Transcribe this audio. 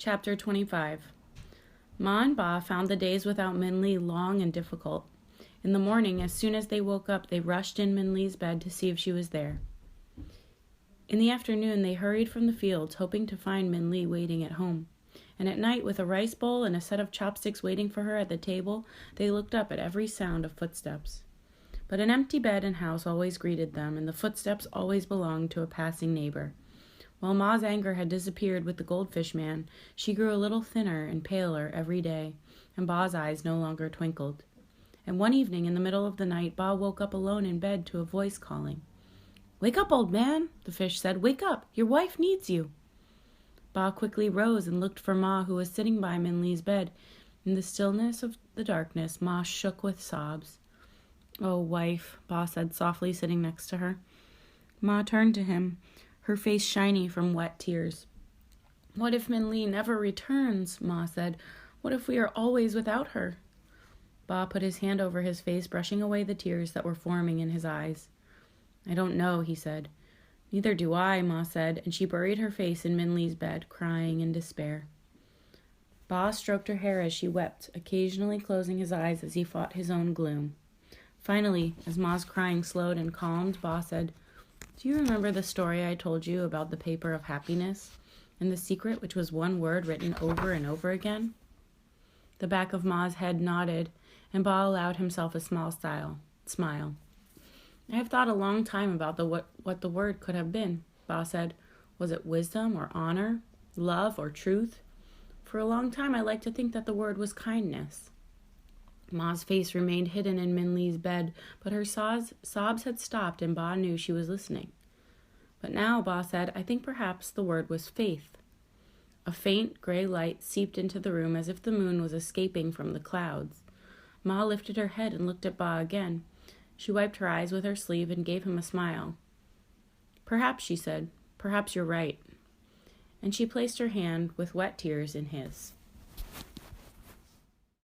Chapter 25. Ma and Ba found the days without Min Lee long and difficult. In the morning, as soon as they woke up, they rushed in Min Lee's bed to see if she was there. In the afternoon, they hurried from the fields, hoping to find Min Lee waiting at home. And at night, with a rice bowl and a set of chopsticks waiting for her at the table, they looked up at every sound of footsteps. But an empty bed and house always greeted them, and the footsteps always belonged to a passing neighbor. While Ma's anger had disappeared with the goldfish man, she grew a little thinner and paler every day, and Ba's eyes no longer twinkled. And one evening in the middle of the night, Ba woke up alone in bed to a voice calling. "Wake up, old man," the fish said. "Wake up, your wife needs you." Ba quickly rose and looked for Ma, who was sitting by Min Lee's bed. In the stillness of the darkness, Ma shook with sobs. "Oh, wife," Ba said softly, sitting next to her. Ma turned to him, her face shiny from wet tears. "What if Min Lee never returns?" Ma said. "What if we are always without her?" Ba put his hand over his face, brushing away the tears that were forming in his eyes. "I don't know," he said. "Neither do I," Ma said, and she buried her face in Min Lee's bed, crying in despair. Ba stroked her hair as she wept, occasionally closing his eyes as he fought his own gloom. Finally, as Ma's crying slowed and calmed, Ba said, "Do you remember the story I told you about the paper of happiness, and the secret which was one word written over and over again?" The back of Ma's head nodded, and Ba allowed himself a small smile. "I have thought a long time about what the word could have been," Ba said. "Was it wisdom or honor, love or truth? For a long time I liked to think that the word was kindness." Ma's face remained hidden in Min Lee's bed, but her sobs had stopped, and Ba knew she was listening. "But now," Ba said, "I think perhaps the word was faith." A faint gray light seeped into the room as if the moon was escaping from the clouds. Ma lifted her head and looked at Ba again. She wiped her eyes with her sleeve and gave him a smile. "Perhaps," she said, "perhaps you're right." And she placed her hand with wet tears in his.